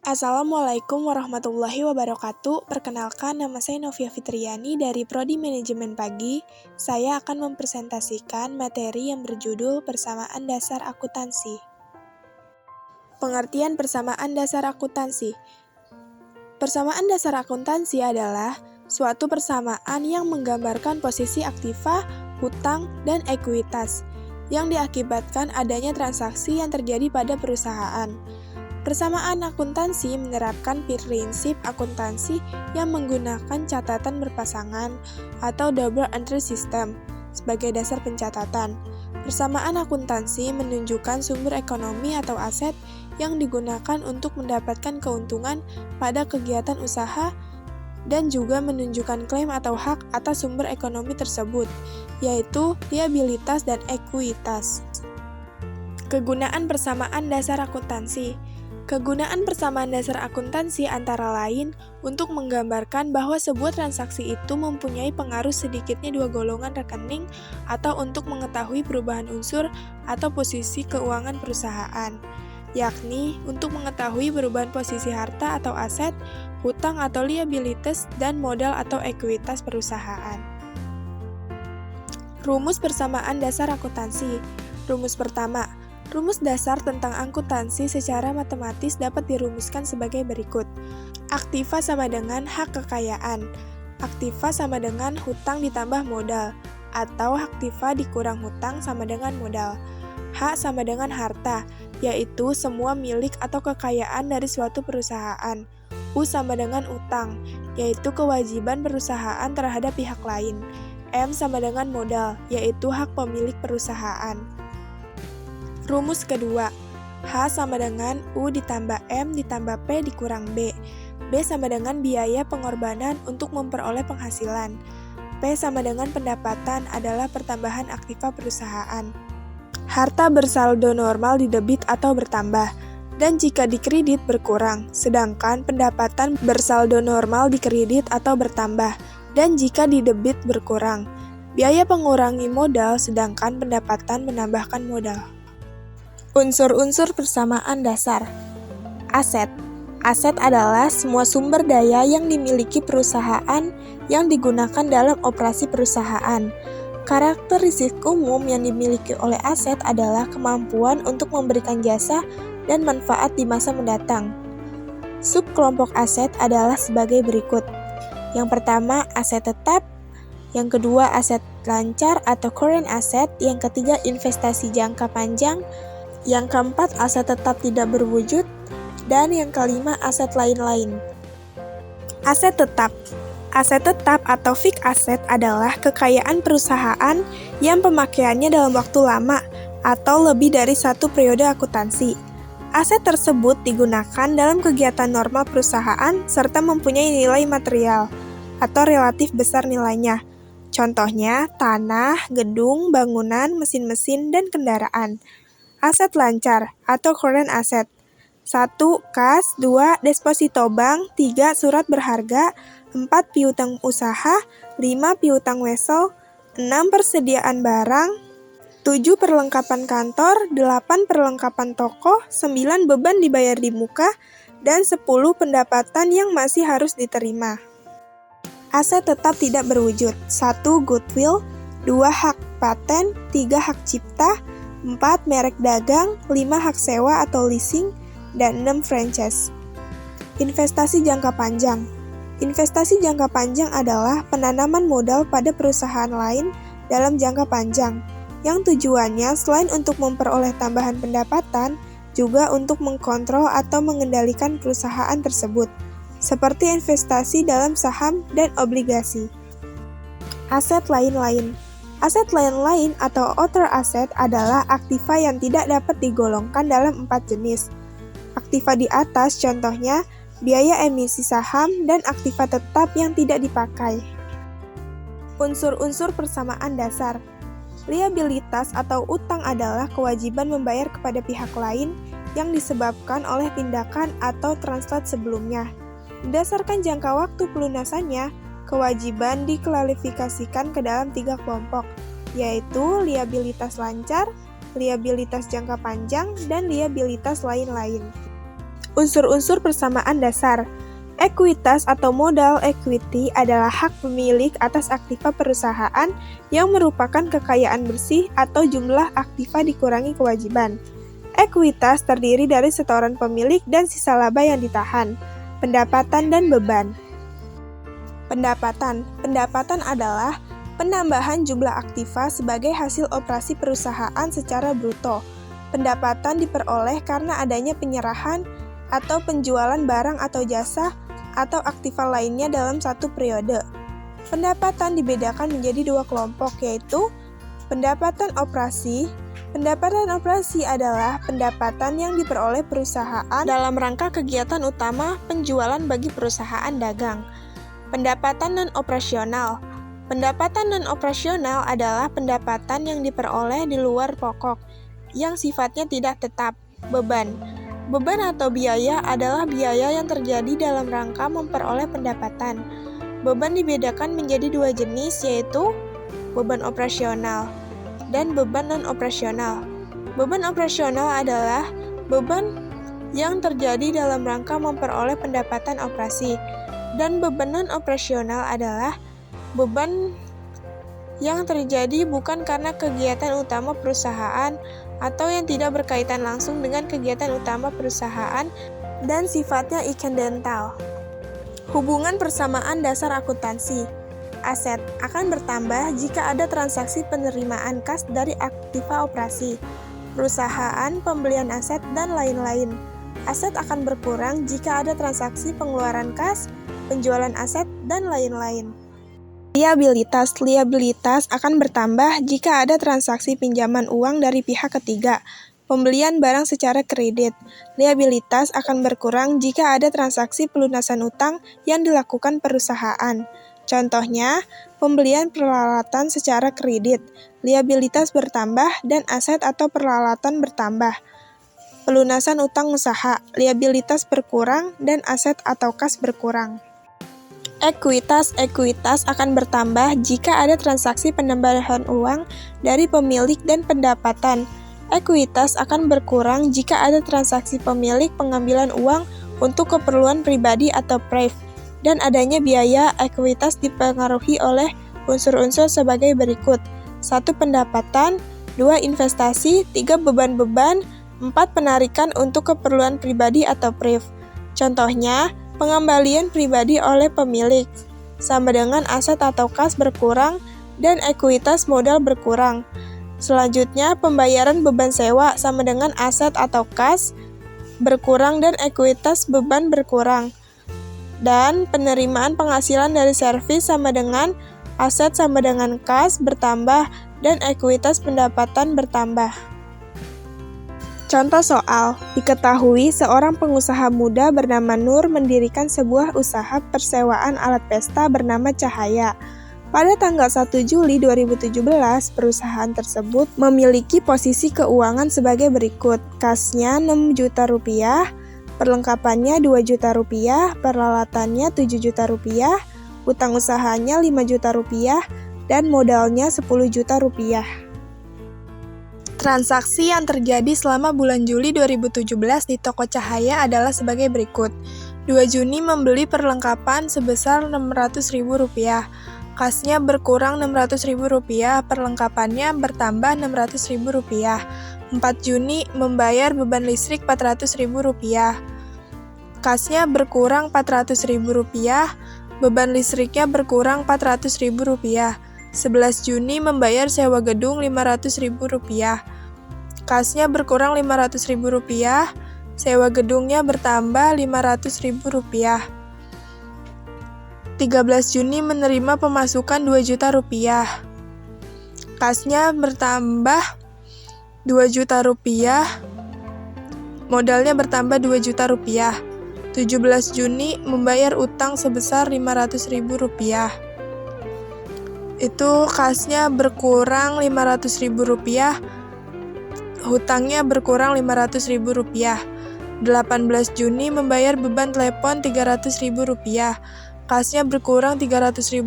Assalamualaikum warahmatullahi wabarakatuh. Perkenalkan, nama saya Novia Fitriani dari Prodi Manajemen Pagi. Saya akan mempresentasikan materi yang berjudul Persamaan Dasar Akuntansi. Pengertian persamaan dasar akuntansi. Persamaan dasar akuntansi adalah suatu persamaan yang menggambarkan posisi aktiva, hutang, dan ekuitas yang diakibatkan adanya transaksi yang terjadi pada perusahaan. Persamaan akuntansi menerapkan prinsip akuntansi yang menggunakan catatan berpasangan atau double entry system sebagai dasar pencatatan. Persamaan akuntansi menunjukkan sumber ekonomi atau aset yang digunakan untuk mendapatkan keuntungan pada kegiatan usaha dan juga menunjukkan klaim atau hak atas sumber ekonomi tersebut, yaitu liabilitas dan ekuitas. Kegunaan persamaan dasar akuntansi. Kegunaan persamaan dasar akuntansi antara lain untuk menggambarkan bahwa sebuah transaksi itu mempunyai pengaruh sedikitnya dua golongan rekening atau untuk mengetahui perubahan unsur atau posisi keuangan perusahaan, yakni untuk mengetahui perubahan posisi harta atau aset, hutang atau liabilitas, dan modal atau ekuitas perusahaan. Rumus persamaan dasar akuntansi. Rumus pertama. Rumus dasar tentang akuntansi secara matematis dapat dirumuskan sebagai berikut. Aktiva sama dengan hak kekayaan. Aktiva sama dengan hutang ditambah modal, atau aktiva dikurang hutang sama dengan modal. H sama dengan harta, yaitu semua milik atau kekayaan dari suatu perusahaan. U sama dengan utang, yaitu kewajiban perusahaan terhadap pihak lain. M sama dengan modal, yaitu hak pemilik perusahaan. Rumus kedua, H sama dengan U ditambah M ditambah P dikurang B. B sama dengan biaya pengorbanan untuk memperoleh penghasilan. P sama dengan pendapatan adalah pertambahan aktiva perusahaan. Harta bersaldo normal di debit atau bertambah, dan jika dikredit berkurang, sedangkan pendapatan bersaldo normal di kredit atau bertambah, dan jika di debit berkurang. Biaya pengurangi modal, sedangkan pendapatan menambahkan modal. Unsur-unsur persamaan dasar. Aset. Aset adalah semua sumber daya yang dimiliki perusahaan yang digunakan dalam operasi perusahaan. Karakteristik umum yang dimiliki oleh aset adalah kemampuan untuk memberikan jasa dan manfaat di masa mendatang. Subkelompok aset adalah sebagai berikut. Yang pertama, aset tetap. Yang kedua, aset lancar atau current asset. Yang ketiga, investasi jangka panjang. Yang keempat, aset tetap tidak berwujud. Dan yang kelima, aset lain-lain. Aset tetap. Aset tetap atau fixed asset adalah kekayaan perusahaan yang pemakaiannya dalam waktu lama atau lebih dari satu periode akuntansi. Aset tersebut digunakan dalam kegiatan normal perusahaan serta mempunyai nilai material atau relatif besar nilainya. Contohnya, tanah, gedung, bangunan, mesin-mesin, dan kendaraan. Aset lancar atau current asset. 1. Kas. 2. Deposito bank. 3. Surat berharga. 4. Piutang usaha. 5. Piutang wesel. 6. Persediaan barang. 7. Perlengkapan kantor. 8. Perlengkapan toko. 9. Beban dibayar di muka. Dan 10. Pendapatan yang masih harus diterima. Aset tetap tidak berwujud. 1. Goodwill. 2. Hak paten. 3. Hak cipta. 4. Merek dagang. 5. Hak sewa atau leasing. Dan 6. Franchise. Investasi jangka panjang. Investasi jangka panjang adalah penanaman modal pada perusahaan lain dalam jangka panjang, yang tujuannya selain untuk memperoleh tambahan pendapatan, juga untuk mengkontrol atau mengendalikan perusahaan tersebut, seperti investasi dalam saham dan obligasi. Aset lain-lain. Aset lain-lain atau other asset adalah aktiva yang tidak dapat digolongkan dalam 4 jenis. Aktiva di atas contohnya biaya emisi saham dan aktiva tetap yang tidak dipakai. Unsur-unsur persamaan dasar. Liabilitas atau utang adalah kewajiban membayar kepada pihak lain yang disebabkan oleh tindakan atau transaksi sebelumnya. Berdasarkan jangka waktu pelunasannya, kewajiban diklasifikasikan ke dalam 3 kelompok, yaitu liabilitas lancar, liabilitas jangka panjang, dan liabilitas lain-lain. Unsur-unsur persamaan dasar. Ekuitas atau modal equity adalah hak pemilik atas aktiva perusahaan yang merupakan kekayaan bersih atau jumlah aktiva dikurangi kewajiban. Ekuitas terdiri dari setoran pemilik dan sisa laba yang ditahan. Pendapatan dan beban. Pendapatan adalah penambahan jumlah aktiva sebagai hasil operasi perusahaan secara bruto. Pendapatan diperoleh karena adanya penyerahan atau penjualan barang atau jasa atau aktiva lainnya dalam satu periode. Pendapatan dibedakan menjadi dua kelompok, yaitu pendapatan operasi. Pendapatan operasi adalah pendapatan yang diperoleh perusahaan dalam rangka kegiatan utama penjualan bagi perusahaan dagang. Pendapatan non-operasional. Pendapatan non-operasional adalah pendapatan yang diperoleh di luar pokok, yang sifatnya tidak tetap. Beban. Beban atau biaya adalah biaya yang terjadi dalam rangka memperoleh pendapatan. Beban dibedakan menjadi dua jenis, yaitu beban operasional dan beban non-operasional. Beban operasional adalah beban yang terjadi dalam rangka memperoleh pendapatan operasi, dan beban non-operasional adalah beban yang terjadi bukan karena kegiatan utama perusahaan atau yang tidak berkaitan langsung dengan kegiatan utama perusahaan dan sifatnya incidental. Hubungan persamaan dasar akuntansi. Aset akan bertambah jika ada transaksi penerimaan kas dari aktiva operasi, perusahaan, pembelian aset, dan lain-lain. Aset akan berkurang jika ada transaksi pengeluaran kas, penjualan aset, dan lain-lain. Liabilitas akan bertambah jika ada transaksi pinjaman uang dari pihak ketiga, pembelian barang secara kredit. Liabilitas akan berkurang jika ada transaksi pelunasan utang yang dilakukan perusahaan. Contohnya, pembelian peralatan secara kredit. Liabilitas bertambah dan aset atau peralatan bertambah. Pelunasan utang usaha. Liabilitas berkurang dan aset atau kas berkurang. Ekuitas akan bertambah jika ada transaksi penambahan uang dari pemilik dan pendapatan. Ekuitas akan berkurang jika ada transaksi pemilik pengambilan uang untuk keperluan pribadi atau PREV, dan adanya biaya. Ekuitas dipengaruhi oleh unsur-unsur sebagai berikut: 1. Pendapatan, 2. Investasi, 3. Beban-beban, 4. Penarikan untuk keperluan pribadi atau PREV. Contohnya, pengembalian pribadi oleh pemilik sama dengan aset atau kas berkurang dan ekuitas modal berkurang. Selanjutnya, pembayaran beban sewa sama dengan aset atau kas berkurang dan ekuitas beban berkurang. Dan penerimaan penghasilan dari servis sama dengan aset sama dengan kas bertambah dan ekuitas pendapatan bertambah. Contoh soal, diketahui seorang pengusaha muda bernama Nur mendirikan sebuah usaha persewaan alat pesta bernama Cahaya. Pada tanggal 1 Juli 2017, perusahaan tersebut memiliki posisi keuangan sebagai berikut. Kasnya 6 juta rupiah, perlengkapannya 2 juta rupiah, peralatannya 7 juta rupiah, utang usahanya 5 juta rupiah, dan modalnya 10 juta rupiah. Transaksi yang terjadi selama bulan Juli 2017 di toko Cahaya adalah sebagai berikut. 2 Juni membeli perlengkapan sebesar Rp600.000. Kasnya berkurang Rp600.000, perlengkapannya bertambah Rp600.000. 4 Juni membayar beban listrik Rp400.000. Kasnya berkurang Rp400.000, beban listriknya berkurang Rp400.000. 11 Juni membayar sewa gedung Rp500.000. Kasnya berkurang Rp500.000, sewa gedungnya bertambah Rp500.000. 13 Juni menerima pemasukan Rp2 juta. Kasnya bertambah Rp2 juta, modalnya bertambah Rp2 juta. 17 Juni membayar utang sebesar Rp500.000. Itu kasnya berkurang Rp500.000, hutangnya berkurang Rp500.000. 18 Juni membayar beban telepon Rp300.000. Kasnya berkurang Rp300.000,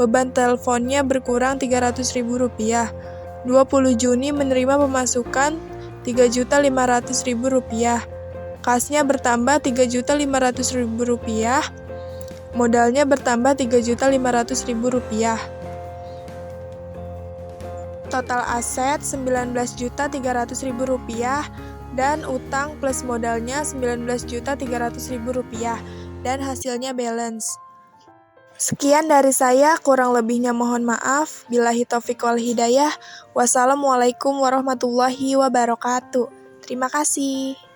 beban teleponnya berkurang Rp300.000. 20 Juni menerima pemasukan Rp3.500.000. Kasnya bertambah Rp3.500.000, modalnya bertambah Rp3.500.000. Total aset Rp19.300.000 dan utang plus modalnya Rp19.300.000 dan hasilnya balance. Sekian dari saya, kurang lebihnya mohon maaf. Billahi taufiq wal hidayah. Wassalamualaikum warahmatullahi wabarakatuh. Terima kasih.